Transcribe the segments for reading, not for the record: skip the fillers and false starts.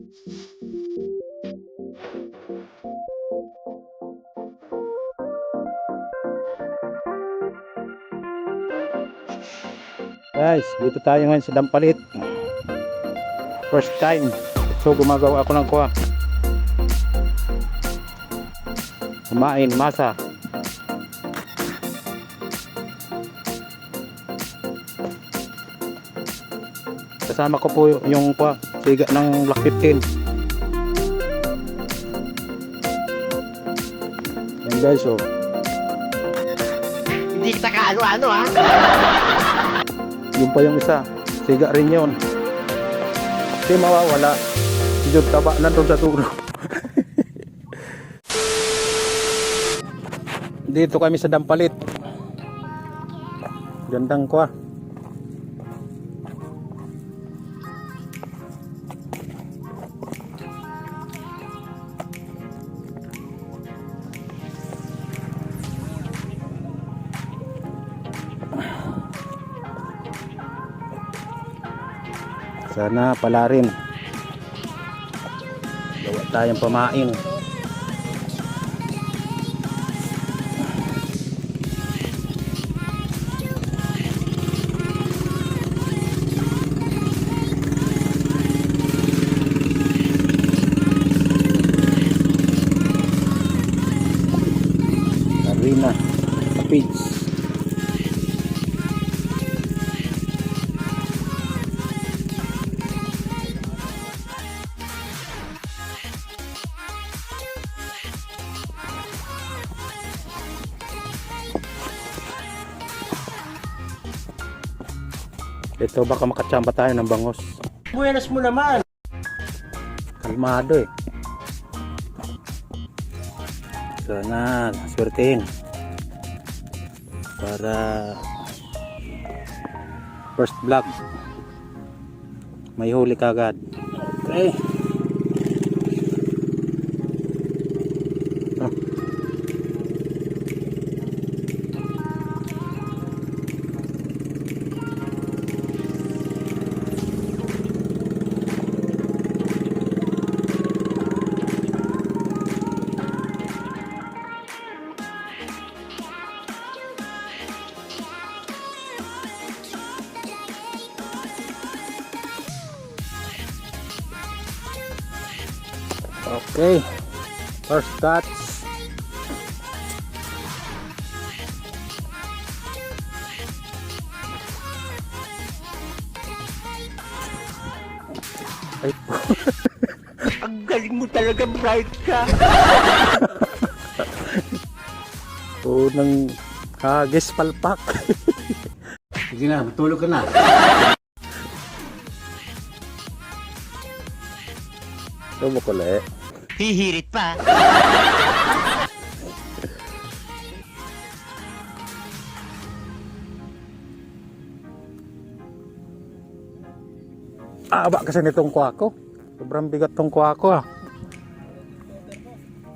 Guys, dito tayo ngayon sa Dampalit. First time. So gumagawa ako ng kuha. Kumain, masa. Kasama ko po yung kuha, siga ng Black 15. Yan guys, oh. Hindi kita kaano-ano ha. Yung pa yung isa, siga rin yun. Kasi mawawala. Yung taba na doon sa tulo. Dito kami sa Dampalit. Gandang kuha. Sana pala rin gawa tayong pamain. Arena Peach. Ito baka makachamba tayo ng bangos. Buenas mo naman. Kalmado eh. Sana swertein para first vlog may huli kagad. Okay. Okay, first cuts. Ay po. Ang galing mo talaga, bright ka. Unang hagis palpak. Sige na, matulog ka na. Ito mo kule. Hihirit pa. Aba kasi nitong kuha ko. Sobrang bigat tong kuha ko ah.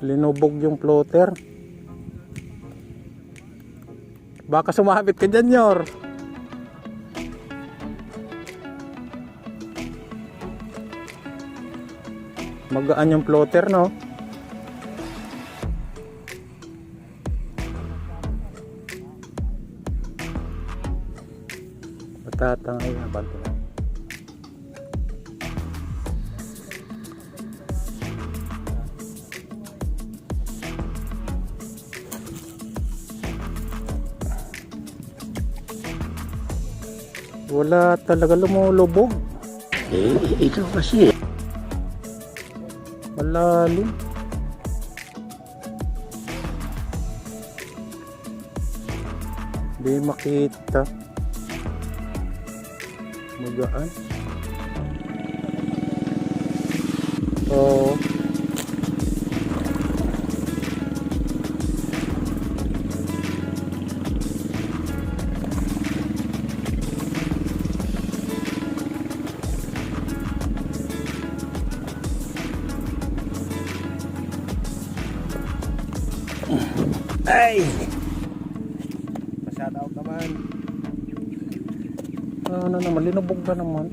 Linubog yung floater. Baka sumabit ka dyan, Yor. Magaan yung floater, no? Matatangay na banto na. Wala talaga lumulubog. Ikaw kasi. Malalim. Hindi makita. Magaan. Oo. Ay! Shout out naman. Ano naman, linubog ba naman?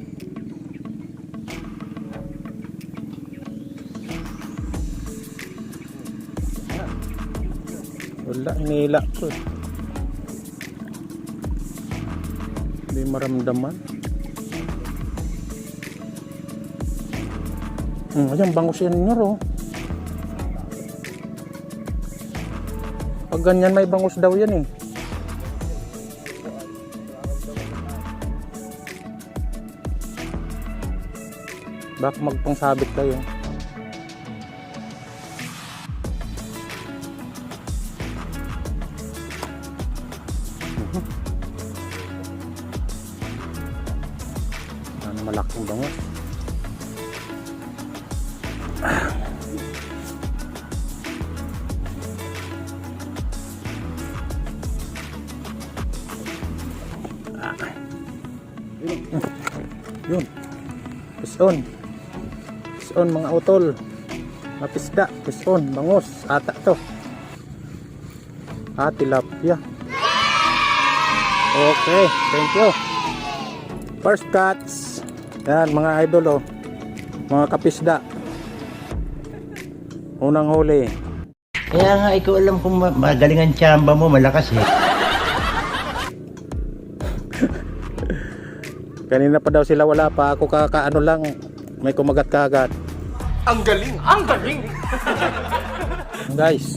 Wala, inila ko eh. Hindi maramdaman. Ayan, bangus yan nyo. Pag ganyan may bangus daw yan eh. Baka magpangsabit kayo. Ano malaking bangus. Yun. Pison. Pison mga utol. Mapisda. Pison. Bangus. Ata to. Tilapia. Okay. Thank you. First cuts. Yan mga idol oh. Mga kapisda. Unang huli. Kaya nga, ikaw alam kung magaling ang tsamba mo, malakas eh. Kanina pa daw sila wala pa. Ako kakaano lang. May kumagat kagat. Ang galing! Ang galing! Guys.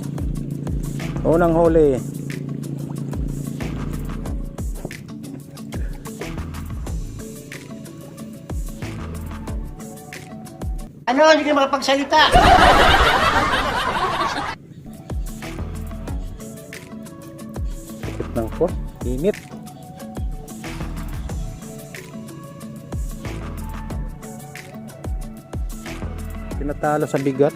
Unang huli. Ano? Hindi ka makapagsalita! Sakit ng po. Init. Tinatalo sa bigat.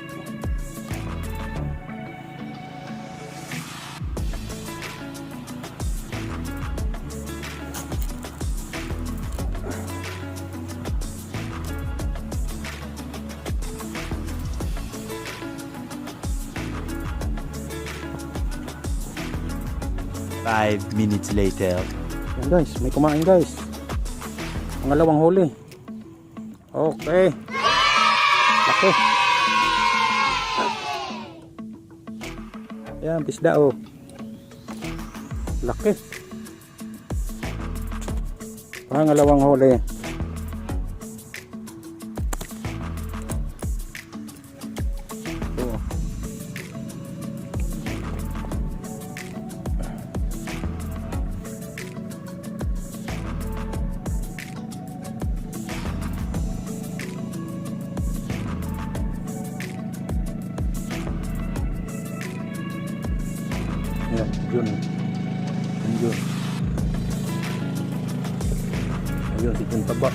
Five minutes later. Yan guys, may kumain guys. Pangalawang huli. Okay. Laki. Yan, pisda oh. Laki. Pangalawang huli. Oh. Yan, yun. Yun. Ayun, si Jun taba.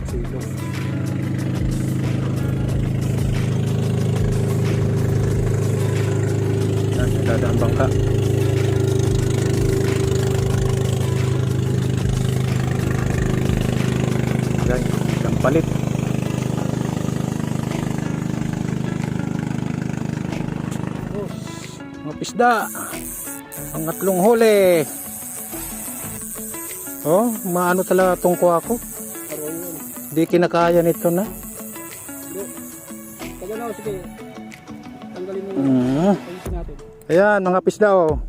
Kasi yun. Yan, dadaan bangka. Yan, isang palit. Mga pisda. Pangatlong huli. Oh, maano talaga tong kuha ko. Di kinakaya nito na. Sige. Tanggalin mo yung ayusin natin. Ayan, mga pisda oh.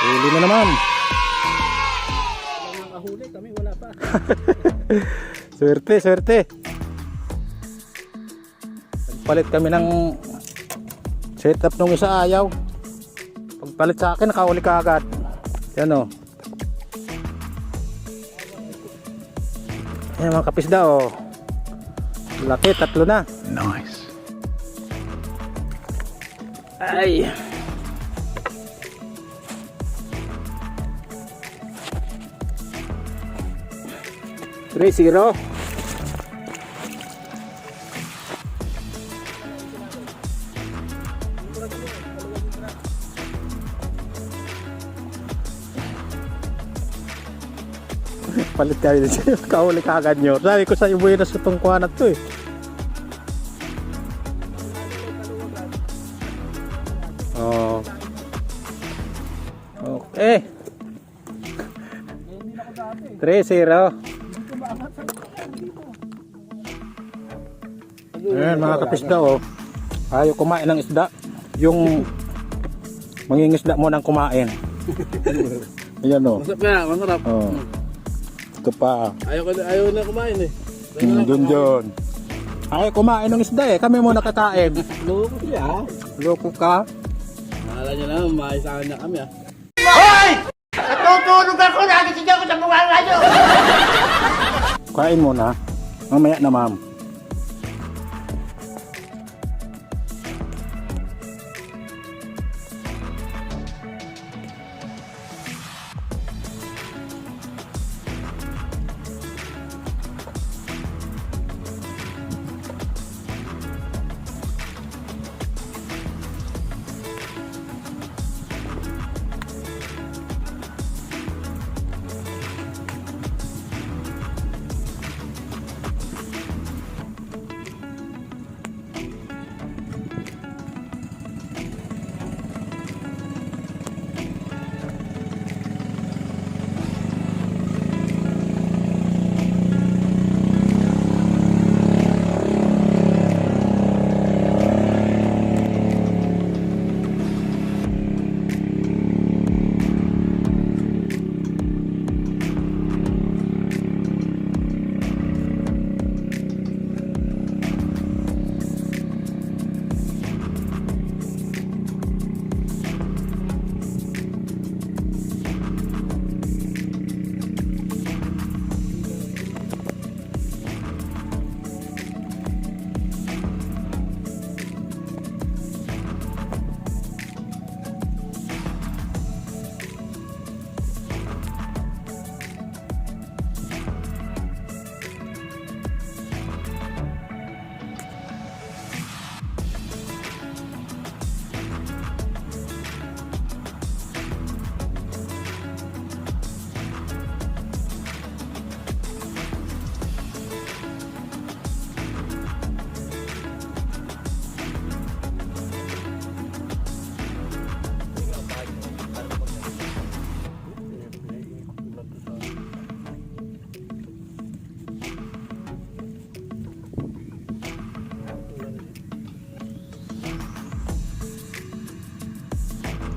Huli na naman. Wala nang kahuli, kami wala pa. Swerte, swerte. Nagpalit kami ng setup nung isa ayaw. Pagpalit sa akin, nakahuli ka agad. Yan o. Ayan mga kapisda o. Laki, tatlo na. Nice. Ay. Three zero. Palit tayo din sa'yo. Kahuli ka agad nyo. Sabi ko sa ibuhin na sa itong kuha na ito eh. Oh. Okay. 3-0. Ayan mga kapisda oh. Ayaw kumain ng isda. Yung Mangingisda mo ng kumain. Ayan o. Masarap kaya, masarap. Oh. Ito pa. Ayaw na kumain eh. Dun. Ay, kumain ng isda eh. Kami muna kakain. Loko siya. Loko ka. Mahala niya naman, maisahan niya kami ah. Natutulog ako, nagising ako sa mga radyo. Kain muna. Mamaya na, ma'am.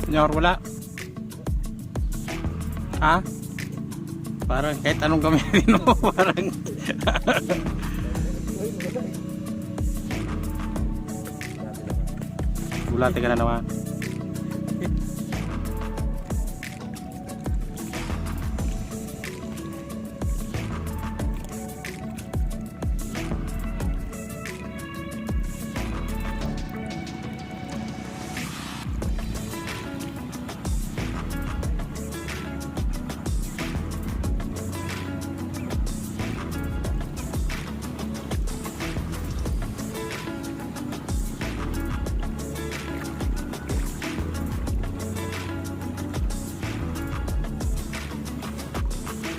Senyor, wala. Ha? Parang kahit anong gamitin mo, parang bulate ka na naman.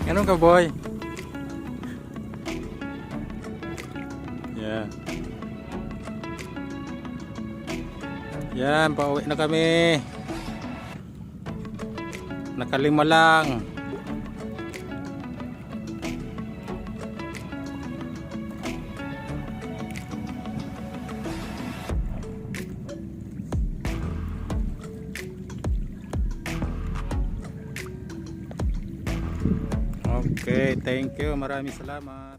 Ganun ka, boy. Yeah. Yan, pauwi na kami. Nakalima lang. Okay, thank you. Maraming salamat.